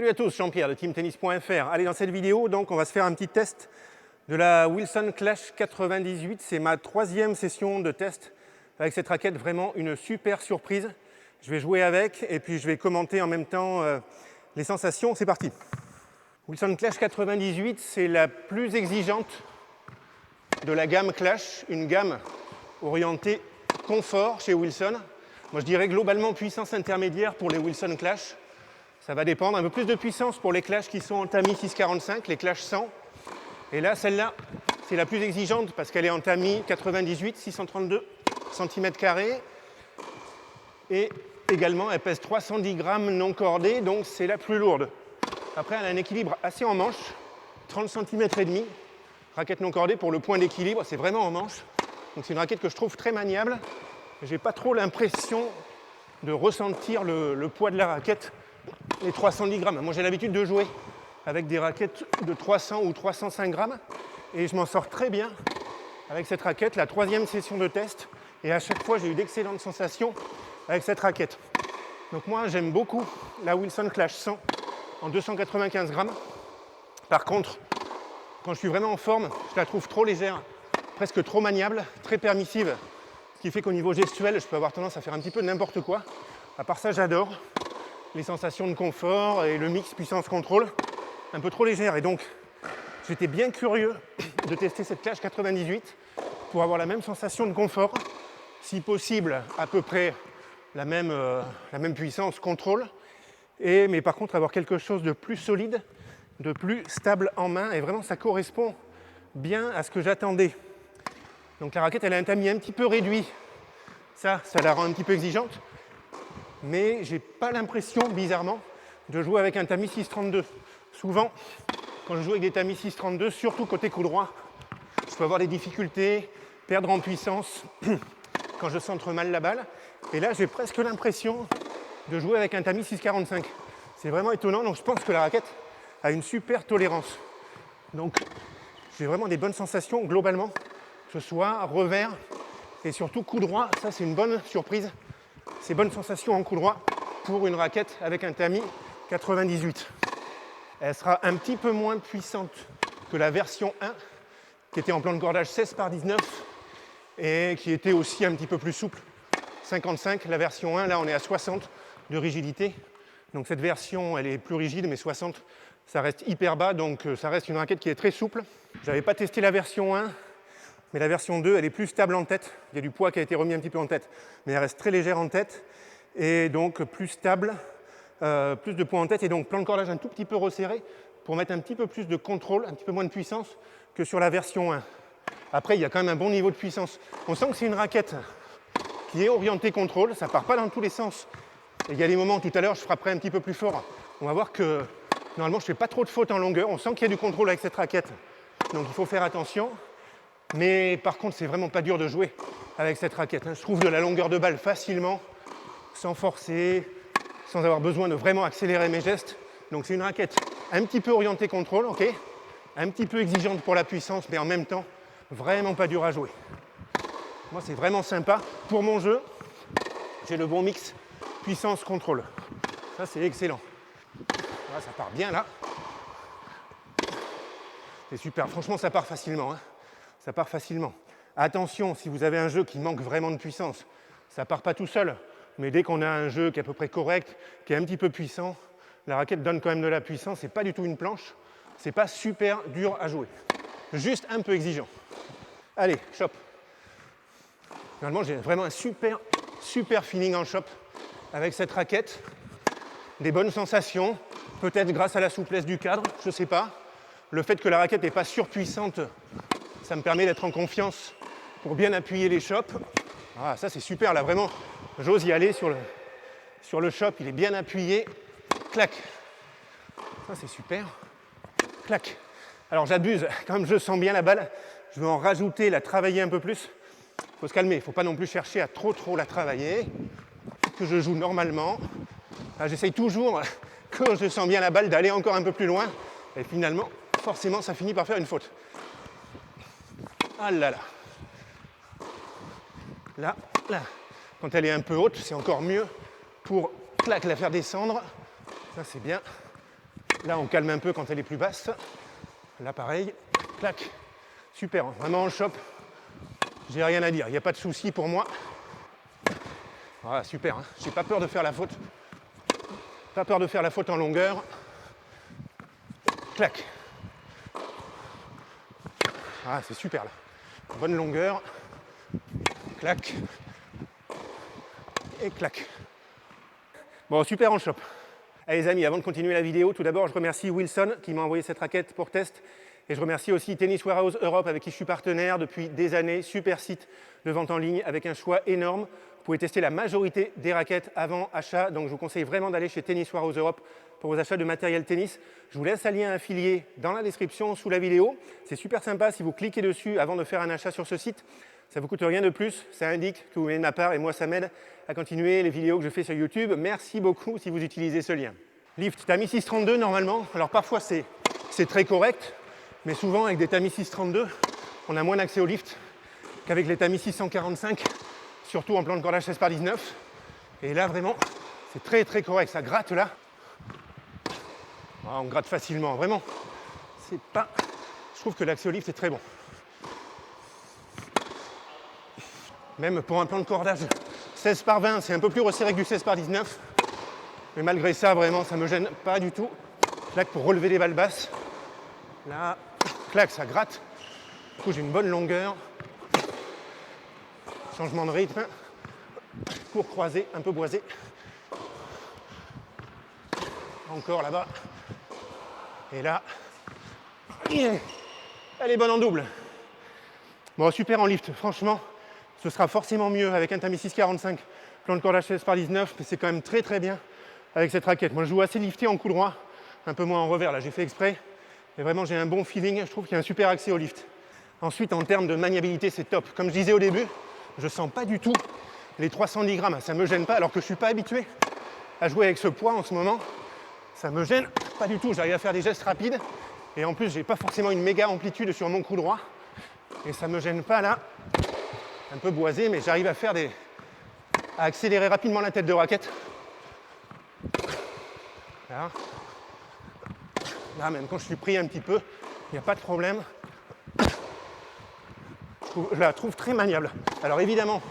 Salut à tous, Jean-Pierre de teamtennis.fr. Allez, dans cette vidéo, donc, on va se faire un petit test de la Wilson Clash 98. C'est ma 3e session de test avec cette raquette, vraiment une super surprise. Je vais jouer avec et puis je vais commenter en même temps les sensations. C'est parti. Wilson Clash 98, c'est la plus exigeante de la gamme Clash, une gamme orientée confort chez Wilson. Moi, je dirais globalement puissance intermédiaire pour les Wilson Clash. Ça va dépendre, un peu plus de puissance pour les Clash qui sont en tamis 645, les Clash 100. Et là, celle-là, c'est la plus exigeante parce qu'elle est en tamis 98, 632 cm². Et également, elle pèse 310 grammes non cordée, donc c'est la plus lourde. Après, elle a un équilibre assez en manche, 30 cm et demi. Raquette non cordée pour le point d'équilibre, c'est vraiment en manche. Donc c'est une raquette que je trouve très maniable. J'ai pas trop l'impression de ressentir le poids de la raquette, les 310 grammes. Moi, j'ai l'habitude de jouer avec des raquettes de 300 ou 305 grammes et je m'en sors très bien avec cette raquette, la 3e session de test. Et à chaque fois, j'ai eu d'excellentes sensations avec cette raquette. Donc moi, j'aime beaucoup la Wilson Clash 100 en 295 grammes. Par contre, quand je suis vraiment en forme, je la trouve trop légère, presque trop maniable, très permissive. Ce qui fait qu'au niveau gestuel, je peux avoir tendance à faire un petit peu n'importe quoi. À part ça, j'adore les sensations de confort et le mix puissance-contrôle, un peu trop légère. Et donc, j'étais bien curieux de tester cette Clash 98 pour avoir la même sensation de confort, si possible à peu près la même puissance contrôle, mais par contre avoir quelque chose de plus solide, de plus stable en main. Et vraiment, ça correspond bien à ce que j'attendais. Donc la raquette, elle a un tamis un petit peu réduit. Ça la rend un petit peu exigeante. Mais j'ai pas l'impression, bizarrement, de jouer avec un tamis 632. Souvent, quand je joue avec des tamis 632, surtout côté coup droit, je peux avoir des difficultés, perdre en puissance quand je centre mal la balle. Et là, j'ai presque l'impression de jouer avec un tamis 645. C'est vraiment étonnant, donc je pense que la raquette a une super tolérance. Donc, j'ai vraiment des bonnes sensations globalement, que ce soit revers et surtout coup droit. Ça, c'est une bonne surprise. Ces bonnes sensations en coup droit pour une raquette avec un tamis 98. Elle sera un petit peu moins puissante que la version 1 qui était en plan de cordage 16/19 et qui était aussi un petit peu plus souple, 55. La version 1, là on est à 60 de rigidité. Donc cette version, elle est plus rigide, mais 60, ça reste hyper bas, donc ça reste une raquette qui est très souple. Je n'avais pas testé la version 1, mais la version 2, elle est plus stable en tête. Il y a du poids qui a été remis un petit peu en tête, mais elle reste très légère en tête et donc plus stable, plus de poids en tête et donc plan de cordage un tout petit peu resserré pour mettre un petit peu plus de contrôle, un petit peu moins de puissance que sur la version 1. Après, il y a quand même un bon niveau de puissance. On sent que c'est une raquette qui est orientée contrôle, ça ne part pas dans tous les sens. Et il y a des moments, tout à l'heure, je frapperai un petit peu plus fort. On va voir que normalement, je ne fais pas trop de fautes en longueur. On sent qu'il y a du contrôle avec cette raquette, donc il faut faire attention. Mais par contre, c'est vraiment pas dur de jouer avec cette raquette. Je trouve de la longueur de balle facilement, sans forcer, sans avoir besoin de vraiment accélérer mes gestes. Donc c'est une raquette un petit peu orientée contrôle, ok, un petit peu exigeante pour la puissance, mais en même temps, vraiment pas dur à jouer. Moi, c'est vraiment sympa. Pour mon jeu, j'ai le bon mix puissance-contrôle. Ça, c'est excellent. Là, ça part bien, là. C'est super. Franchement, ça part facilement. Ça part facilement. Attention, si vous avez un jeu qui manque vraiment de puissance, ça part pas tout seul. Mais dès qu'on a un jeu qui est à peu près correct, qui est un petit peu puissant, la raquette donne quand même de la puissance. C'est pas du tout une planche. C'est pas super dur à jouer. Juste un peu exigeant. Allez, chop. Normalement, j'ai vraiment un super feeling en chop avec cette raquette. Des bonnes sensations, peut-être grâce à la souplesse du cadre, je sais pas. Le fait que la raquette n'est pas surpuissante, ça me permet d'être en confiance pour bien appuyer les chops. Ah, ça c'est super, là vraiment, j'ose y aller sur le chop, il est bien appuyé. Clac. Ça c'est super. Clac. Alors j'abuse, comme je sens bien la balle, je vais en rajouter, la travailler un peu plus. Il faut se calmer, il ne faut pas non plus chercher à trop la travailler. Que je joue normalement. J'essaye toujours, quand je sens bien la balle, d'aller encore un peu plus loin. Et finalement, forcément, ça finit par faire une faute. Ah là là. Là. Quand elle est un peu haute, c'est encore mieux pour clac, la faire descendre. Ça, c'est bien. Là, on calme un peu quand elle est plus basse. Là, pareil, clac. Super, hein. Vraiment en shop, j'ai rien à dire, il n'y a pas de souci pour moi. Voilà, super, hein. J'ai pas peur de faire la faute. Pas peur de faire la faute en longueur. Clac. Ah, c'est super là. Bonne longueur. Clac. Et clac. Bon, super en shop. Allez les amis, avant de continuer la vidéo, tout d'abord je remercie Wilson qui m'a envoyé cette raquette pour test. Et je remercie aussi Tennis Warehouse Europe avec qui je suis partenaire depuis des années. Super site de vente en ligne avec un choix énorme. Vous pouvez tester la majorité des raquettes avant achat. Donc je vous conseille vraiment d'aller chez Tennis Warehouse Europe pour vos achats de matériel tennis. Je vous laisse un lien affilié dans la description sous la vidéo. C'est super sympa si vous cliquez dessus avant de faire un achat sur ce site. Ça ne vous coûte rien de plus. Ça indique que vous venez de ma part et moi ça m'aide à continuer les vidéos que je fais sur YouTube. Merci beaucoup si vous utilisez ce lien. Lift, Tami 632 normalement. Alors parfois c'est très correct. Mais souvent, avec des Tami 632, on a moins d'accès au lift qu'avec les Tami 645, surtout en plan de cordage 16x19. Et là, vraiment, c'est très très correct. Ça gratte là. Ah, on gratte facilement, vraiment. C'est pas... Je trouve que l'accès au lift est très bon. Même pour un plan de cordage 16x20, c'est un peu plus resserré que du 16x19. Mais malgré ça, vraiment, ça ne me gêne pas du tout. Là, pour relever les balles basses, là... Clac, ça gratte. Du coup, j'ai une bonne longueur. Changement de rythme. Court croisé, un peu boisé. Encore là-bas. Et là, elle est bonne en double. Bon, super en lift. Franchement, ce sera forcément mieux avec un Tami 645, plan de cordage 16x19, mais c'est quand même très très bien avec cette raquette. Moi, je joue assez lifté en coup droit, un peu moins en revers. Là, j'ai fait exprès. Et vraiment, j'ai un bon feeling. Je trouve qu'il y a un super accès au lift. Ensuite, en termes de maniabilité, c'est top. Comme je disais au début, je ne sens pas du tout les 310 grammes. Ça ne me gêne pas, alors que je ne suis pas habitué à jouer avec ce poids en ce moment. Ça ne me gêne pas du tout. J'arrive à faire des gestes rapides. Et en plus, je n'ai pas forcément une méga amplitude sur mon coup droit. Et ça ne me gêne pas là. Un peu boisé, mais j'arrive à faire à accélérer rapidement la tête de raquette. Là. Là, même quand je suis pris un petit peu, il n'y a pas de problème. Je la trouve très maniable. Alors évidemment,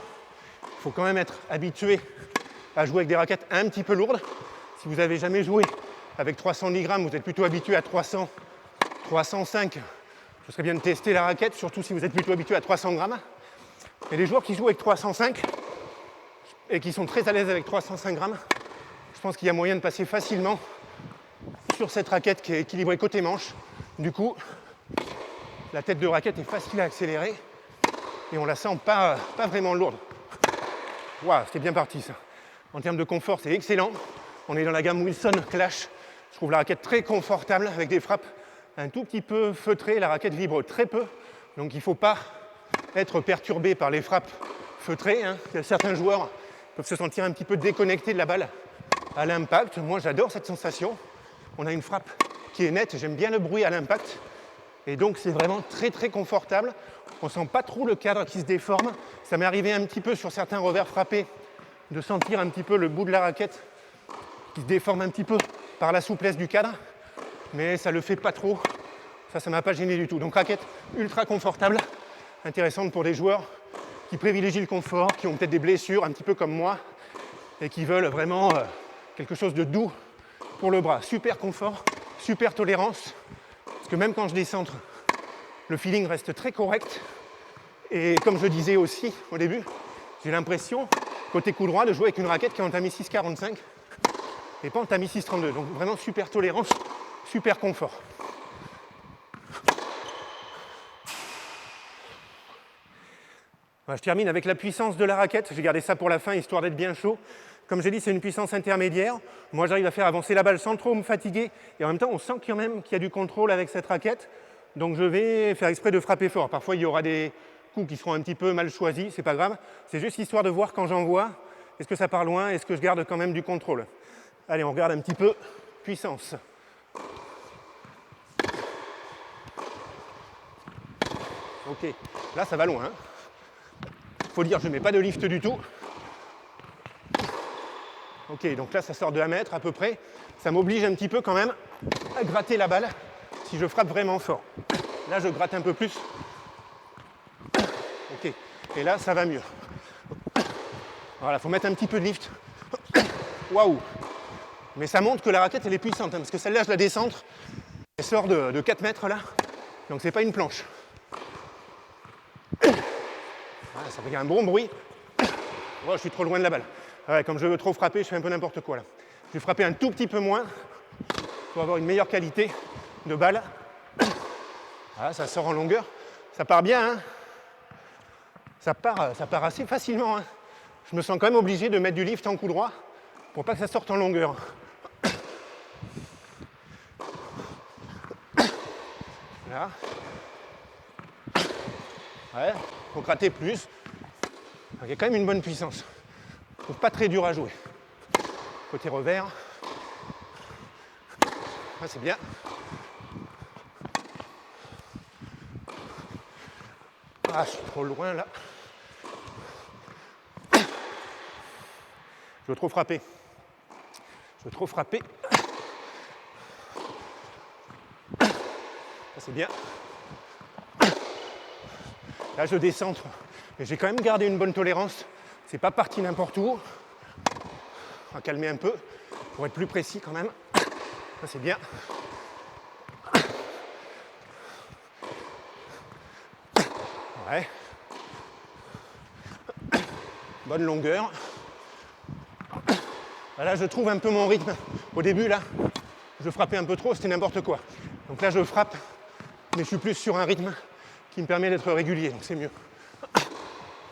il faut quand même être habitué à jouer avec des raquettes un petit peu lourdes. Si vous n'avez jamais joué avec 310 grammes, vous êtes plutôt habitué à 300, 305. Ce serait bien de tester la raquette, surtout si vous êtes plutôt habitué à 300 grammes. Et les joueurs qui jouent avec 305 et qui sont très à l'aise avec 305 grammes, je pense qu'il y a moyen de passer facilement sur cette raquette qui est équilibrée côté manche. Du coup, la tête de raquette est facile à accélérer et on la sent pas vraiment lourde. Waouh, c'était bien parti ça. En termes de confort, c'est excellent. On est dans la gamme Wilson Clash. Je trouve la raquette très confortable avec des frappes un tout petit peu feutrées. La raquette vibre très peu, donc il ne faut pas être perturbé par les frappes feutrées. Certains joueurs peuvent se sentir un petit peu déconnectés de la balle à l'impact. Moi, j'adore cette sensation. On a une frappe qui est nette, j'aime bien le bruit à l'impact. Et donc, c'est vraiment très, très confortable. On ne sent pas trop le cadre qui se déforme. Ça m'est arrivé un petit peu sur certains revers frappés de sentir un petit peu le bout de la raquette qui se déforme un petit peu par la souplesse du cadre. Mais ça ne le fait pas trop. Ça ne m'a pas gêné du tout. Donc, raquette ultra confortable, intéressante pour des joueurs qui privilégient le confort, qui ont peut-être des blessures, un petit peu comme moi, et qui veulent vraiment quelque chose de doux pour le bras. Super confort, super tolérance, parce que même quand je décentre, le feeling reste très correct. Et comme je disais aussi au début, j'ai l'impression, côté coup droit, de jouer avec une raquette qui est en Tami 645 et pas en Tami 632. Donc vraiment super tolérance, super confort. Voilà, je termine avec la puissance de la raquette. J'ai gardé ça pour la fin, histoire d'être bien chaud. Comme j'ai dit, c'est une puissance intermédiaire. Moi, j'arrive à faire avancer la balle sans trop me fatiguer. Et en même temps, on sent quand même qu'il y a du contrôle avec cette raquette. Donc, je vais faire exprès de frapper fort. Parfois, il y aura des coups qui seront un petit peu mal choisis. C'est pas grave. C'est juste histoire de voir quand j'envoie. Est-ce que ça part loin? Est-ce que je garde quand même du contrôle? Allez, on regarde un petit peu. Puissance. Ok. Là, ça va loin. Faut dire, je ne mets pas de lift du tout. Ok, donc là, ça sort de 1 mètre à peu près. Ça m'oblige un petit peu quand même à gratter la balle si je frappe vraiment fort. Là, je gratte un peu plus. Ok. Et là, ça va mieux. Voilà, il faut mettre un petit peu de lift. Waouh! Mais ça montre que la raquette, elle est puissante, hein, parce que celle-là, je la descentre. Elle sort de 4 mètres, là. Donc, c'est pas une planche. Voilà, ça fait un bon bruit. Oh, je suis trop loin de la balle. Ouais, comme je veux trop frapper, je fais un peu n'importe quoi, là. Je vais frapper un tout petit peu moins pour avoir une meilleure qualité de balle. Voilà, ça sort en longueur. Ça part bien, hein. Ça part assez facilement, hein. Je me sens quand même obligé de mettre du lift en coup droit pour pas que ça sorte en longueur. Là. Ouais, faut gratter plus. Il y a quand même une bonne puissance. Je trouve pas très dur à jouer. Côté revers. Ah, c'est bien. Ah, je suis trop loin là. Je veux trop frapper. Je veux trop frapper. Ça, c'est bien. Là, je décentre. Mais j'ai quand même gardé une bonne tolérance. C'est pas parti n'importe où. On va calmer un peu pour être plus précis quand même. Ça, c'est bien. Ouais. Bonne longueur. Là, je trouve un peu mon rythme. Au début, là, je frappais un peu trop, c'était n'importe quoi. Donc là, je frappe, mais je suis plus sur un rythme qui me permet d'être régulier, donc c'est mieux.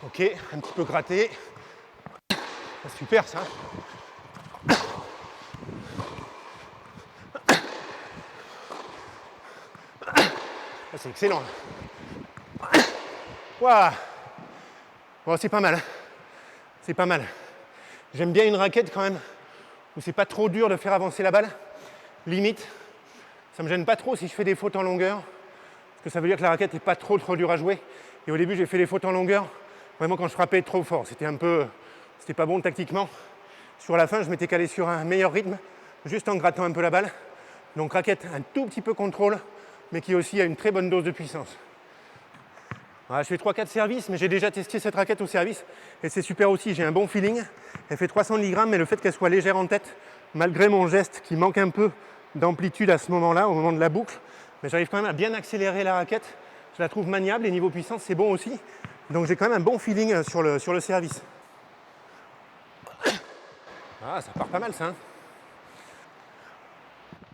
Ok, un petit peu gratté. C'est super, ça. C'est excellent. Waouh. Bon, c'est pas mal. Hein. C'est pas mal. J'aime bien une raquette quand même où c'est pas trop dur de faire avancer la balle. Limite, ça me gêne pas trop si je fais des fautes en longueur, parce que ça veut dire que la raquette n'est pas trop dure à jouer. Et au début, j'ai fait des fautes en longueur, vraiment quand je frappais trop fort. C'était pas bon tactiquement. Sur la fin, je m'étais calé sur un meilleur rythme, juste en grattant un peu la balle. Donc raquette un tout petit peu contrôle, mais qui aussi a une très bonne dose de puissance. Voilà, je fais 3-4 services, mais j'ai déjà testé cette raquette au service et c'est super aussi, j'ai un bon feeling. Elle fait 310 grammes, mais le fait qu'elle soit légère en tête, malgré mon geste qui manque un peu d'amplitude à ce moment-là, au moment de la boucle, mais j'arrive quand même à bien accélérer la raquette. Je la trouve maniable et niveau puissance, c'est bon aussi. Donc j'ai quand même un bon feeling sur le service. Ah, ça part pas mal ça.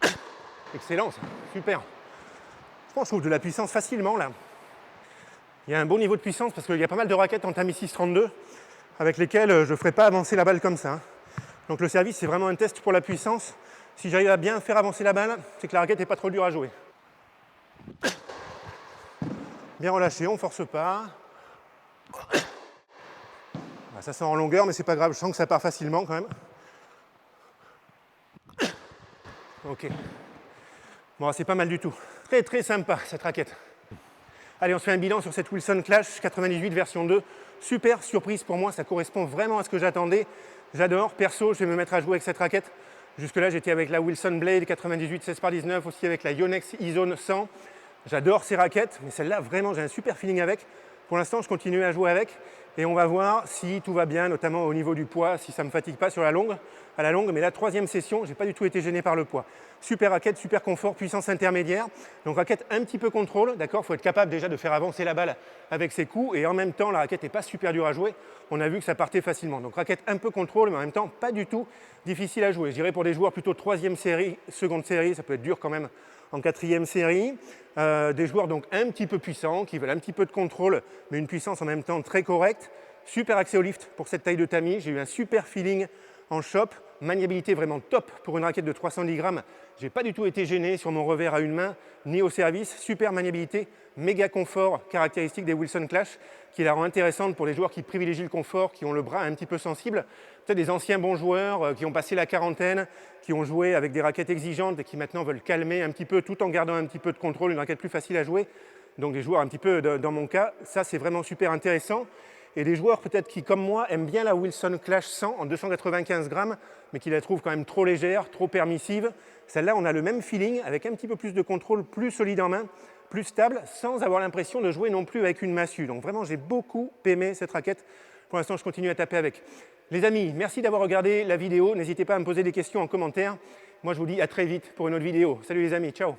Hein. Excellent ça, super. Je pense que je trouve de la puissance facilement là. Il y a un bon niveau de puissance parce qu'il y a pas mal de raquettes en Tamiya 632 avec lesquelles je ne ferai pas avancer la balle comme ça. Donc le service, c'est vraiment un test pour la puissance. Si j'arrive à bien faire avancer la balle, c'est que la raquette n'est pas trop dure à jouer. Bien relâché, on ne force pas. Ça sort en longueur, mais c'est pas grave, je sens que ça part facilement quand même. Ok. Bon, c'est pas mal du tout. Très très sympa cette raquette. Allez, on se fait un bilan sur cette Wilson Clash 98 version 2. Super surprise pour moi, ça correspond vraiment à ce que j'attendais. J'adore, perso, je vais me mettre à jouer avec cette raquette. Jusque-là, j'étais avec la Wilson Blade 98 16x19, aussi avec la Yonex E-Zone 100. J'adore ces raquettes, mais celle-là, vraiment, j'ai un super feeling avec. Pour l'instant, je continue à jouer avec et on va voir si tout va bien, notamment au niveau du poids, si ça ne me fatigue pas à la longue. Mais la troisième session, je n'ai pas du tout été gêné par le poids. Super raquette, super confort, puissance intermédiaire. Donc raquette un petit peu contrôle, d'accord. Il faut être capable déjà de faire avancer la balle avec ses coups et en même temps, la raquette n'est pas super dure à jouer. On a vu que ça partait facilement. Donc raquette un peu contrôle, mais en même temps, pas du tout difficile à jouer. Je dirais pour des joueurs plutôt troisième série, seconde série, ça peut être dur quand même en quatrième série. Des joueurs donc un petit peu puissants, qui veulent un petit peu de contrôle, mais une puissance en même temps très correcte. Super accès au lift pour cette taille de tamis. J'ai eu un super feeling en shop. Maniabilité vraiment top pour une raquette de 310 grammes. Je n'ai pas du tout été gêné sur mon revers à une main, ni au service. Super maniabilité, méga confort, caractéristique des Wilson Clash, qui la rend intéressante pour les joueurs qui privilégient le confort, qui ont le bras un petit peu sensible. Peut-être des anciens bons joueurs qui ont passé la quarantaine, qui ont joué avec des raquettes exigeantes et qui maintenant veulent calmer un petit peu tout en gardant un petit peu de contrôle, une raquette plus facile à jouer. Donc des joueurs un petit peu dans mon cas, ça c'est vraiment super intéressant. et des joueurs peut-être qui, comme moi, aiment bien la Wilson Clash 100 en 295 grammes, mais qui la trouvent quand même trop légère, trop permissive. Celle-là, on a le même feeling, avec un petit peu plus de contrôle, plus solide en main, plus stable, sans avoir l'impression de jouer non plus avec une massue. Donc vraiment, j'ai beaucoup aimé cette raquette. Pour l'instant, je continue à taper avec. Les amis, merci d'avoir regardé la vidéo. N'hésitez pas à me poser des questions en commentaire. Moi, je vous dis à très vite pour une autre vidéo. Salut les amis, ciao!